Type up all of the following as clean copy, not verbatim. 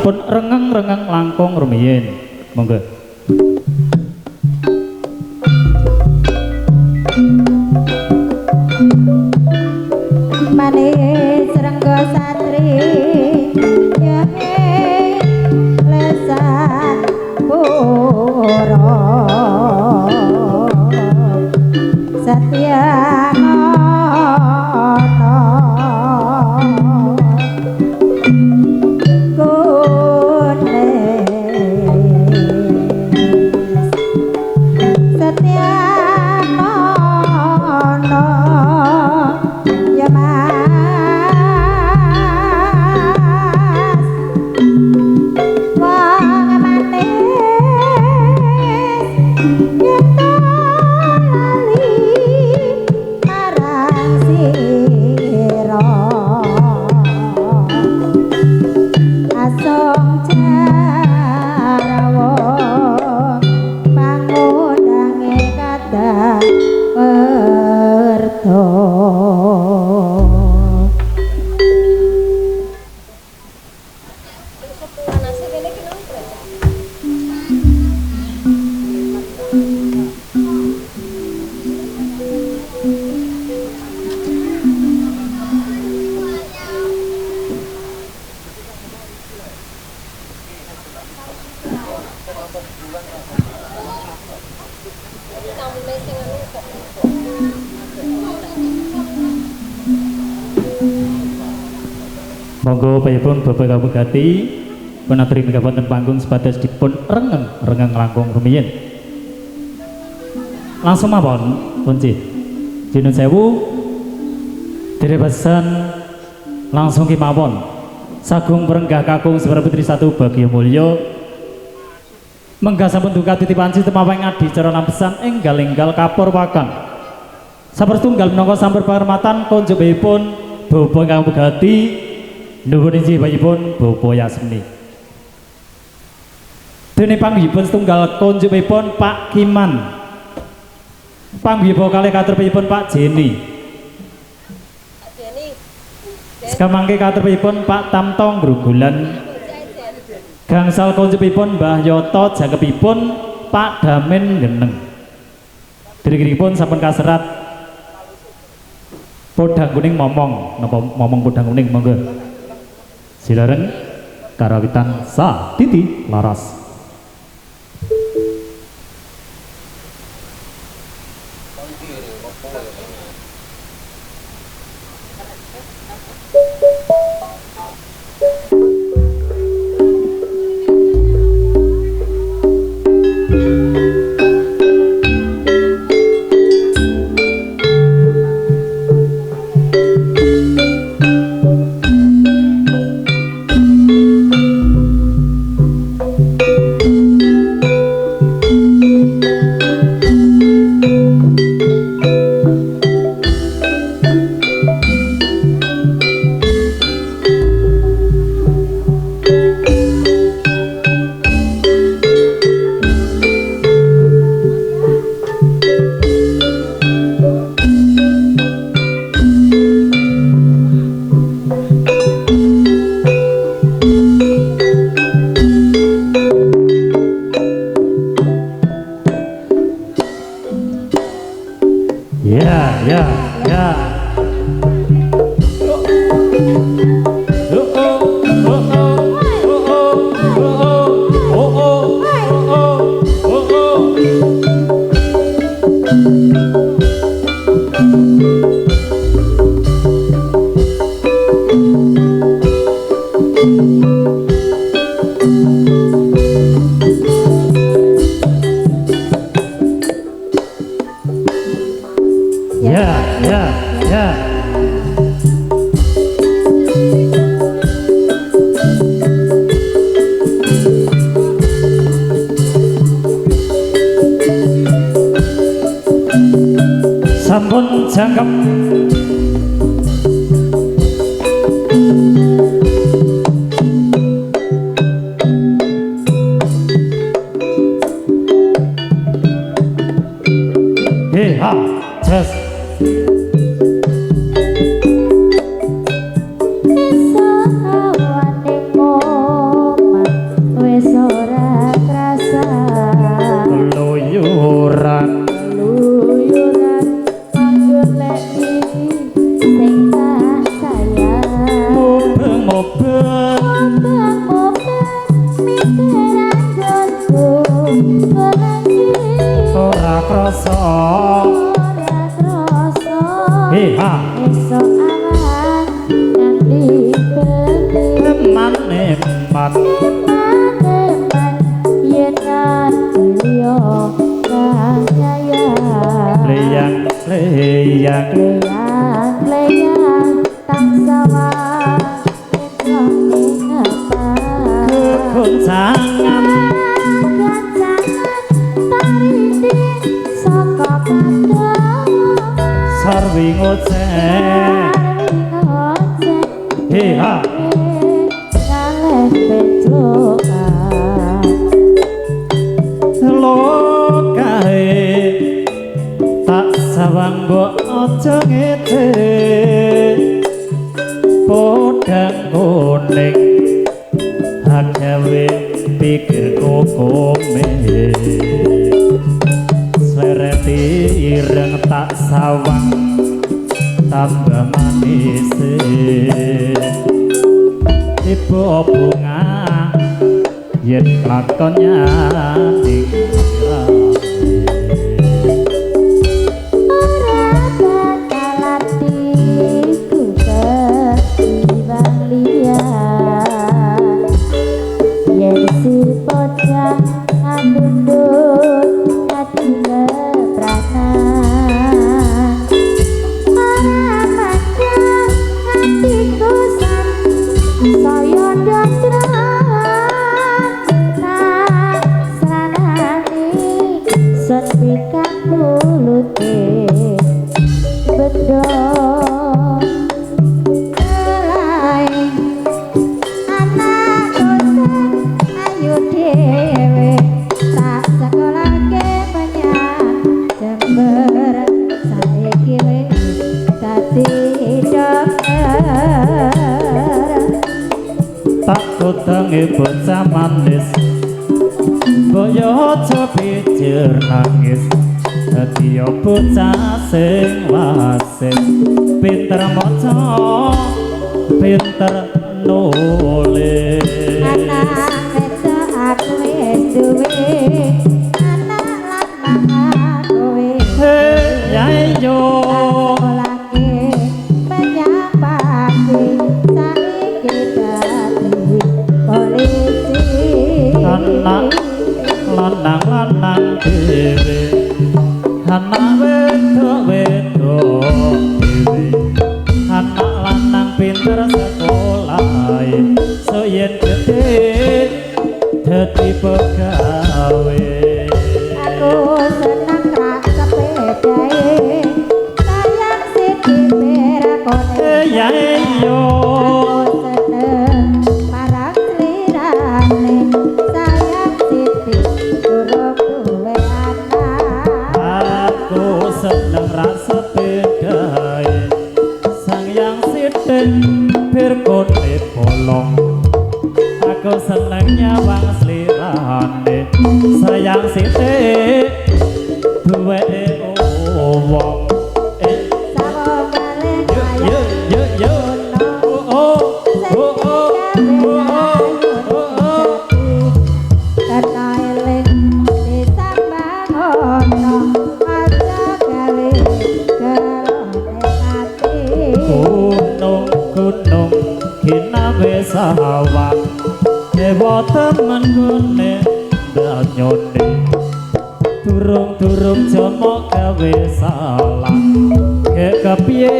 dipun rengeng-rengeng langkung rumiyin. Monggo. Manis renggo satri yahe lesan puro satya ngono kunes satya ngono ya mas wong manis yen lali marang sira asong jarawa pangundange kathah werta Monggo payapun Bapak Kabupati penaturi mekaboten panggung sebatas dipun rengeng langkung rumiyin. Langsung mawon punci. Jinun sewu direbasan langsung kemawon. Sagung perenggah kakung Semar Putri satu Bagio Mulyo menggah sampun duka titipan sistem aweng adi cara lampesan enggal-enggal kapur wakang. Sapertunggal menangka sampur penghormatan konjobipun Bapak Kabupati nuwun inggih payipun Bapak Yasmini. Dene panggihipun setunggal konjupipun Pak Kiman. Panggih kalih katerpipun Pak Jeni. Sekamangke katerpipun Pak Tamtong Grugulan. Gangsal konjupipun Mbah Yoto jangkepipun Pak Damen Geneng. Dirigiripun sampun kaserat podang kuning momong napa momong podang kuning monggo. Silareng karawitan sa titi laras. Sampun jangkep ha jas sawane krasa ora krasa ha esok awan nganti bengi maneman maneman yen yo kaya leyang leyang leyang tang sawah ning apa kuncangan tarindi saka kadang sarwi ngoceh ha ngaleh betlokan lokae tak sawang mbok aja ngete podang kuning agawe pikirku kome slereti ireng tak sawang tambah manis tiba bunga yen lakonnya dikira Kutangi bocah manis boyo aja pikir nangis dadi bocah sing wasis pinter maca pinter nulis anak wedok aku wis duwe anak lanang aku wis ya yo lagi penyapake saiki dadi polisi anak lanang dhewe anak wedok dhewe anak lanang pinter sekolah so yen gede dadi pegawe aku seneng rak sepedae sayang siti perakone ya yo seneng parang lirane sayang siti durung duwe anak aku seneng rasa pedae sangyang sithik pirkone bolong aku seneng nyawang slirane sayang sithik duweke wong sawo balen yo yo yo oh oh oh gunung kinawe sawang dewa temen gune danyone durung jomo gawe salah kepiye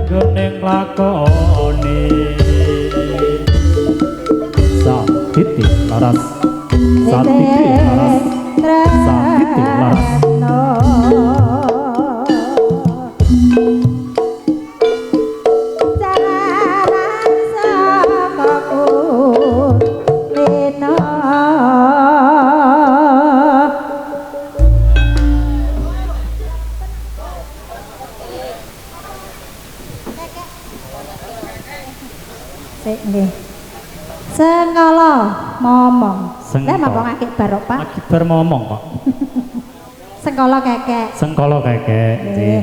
guning lakoni sakiti laras sakiti laras sakiti laras Sengkala momong. Sengkala. Lah mamong akeh barokah. lagi bermomong kok Sengkala kekek. sengkala kekek Eh.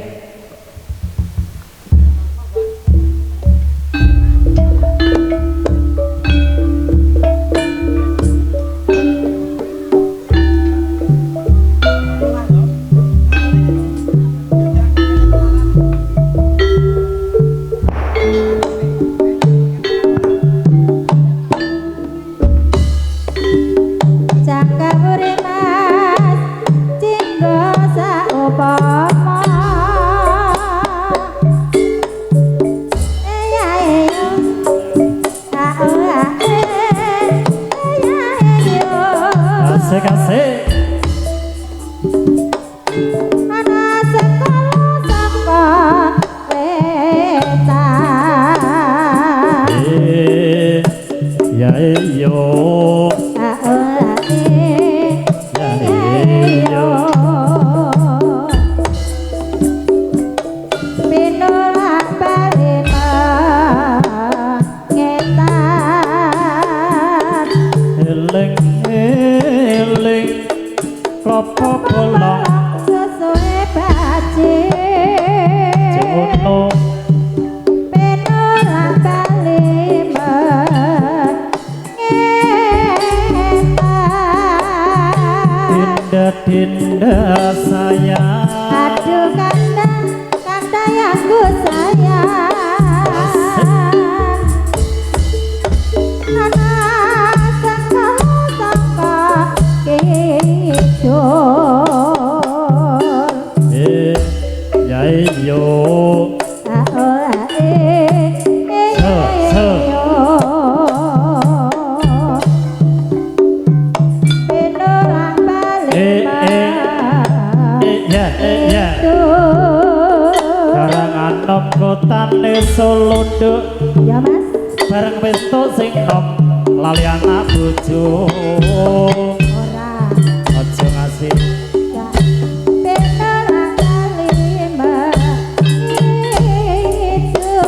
kasih ana sekolah saka wetan ya yo ya yo pinolak balik ngetan eling eling klopo bolong sesuai bajik jono pinolak balik ngetan dinda sayang aduh kanda kanda yang ku sayang anak sangka kidul ya yo karangan nom kotane Solo nduk ya mas bareng pesto sing nom lali anak bojo ora aja ngasih gak penolak kalimat itu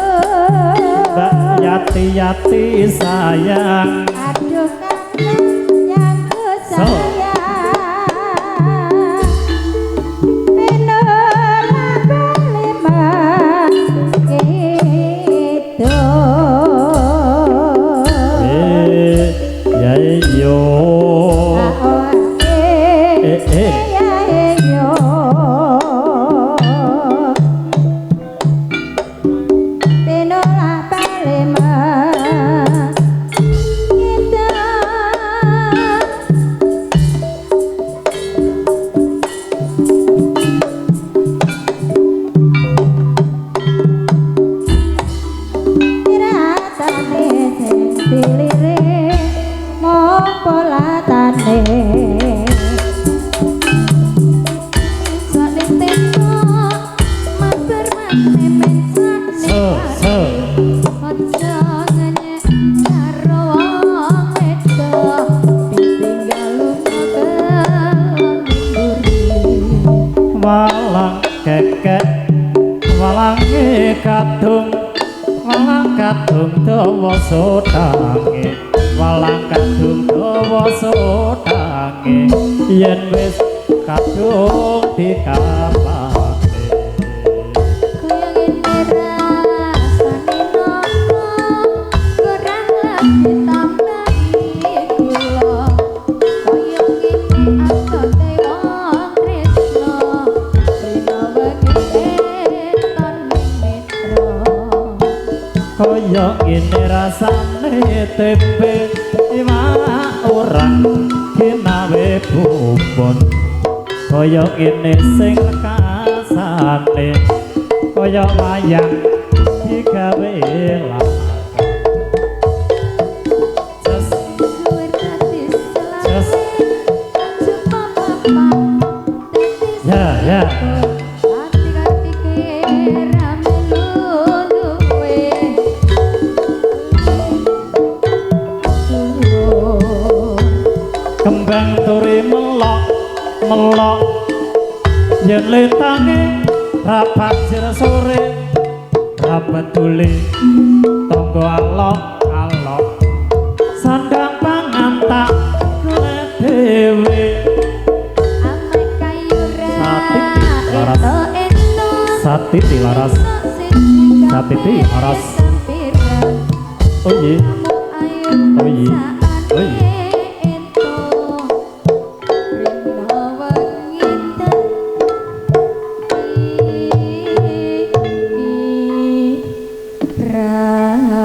mbak yati-yati sayang aduh kangen yang ku sayang penolak kalimat itu ya yo penolak kalimat itu ratane sing dilirik mopo latane saling tengok mabar mane mencane se aja ngenyek karo wong wedok ditinggal lunga kelon mburi walang kekek walange kadung dawa sodange walang kadung dawa sodange yen wis kadung dikapake kaya ngene rasane nopo kurang lebih tambahi kula kaya ngene adote wong tresno rina wengi ton mitra kaya ngene rasane tempe iwak orang kinawe bubon kaya ngene sing lekasane kaya wayang digawe lagu suwe dadi Just. selawe cuma papat ya hati-hati rame duwe kembang turi melok yen lentange rapat sir sore rapat tuli tonggo alok sandang pangan tak dhewe ame kayura sati tilaras Satiti laras oh iya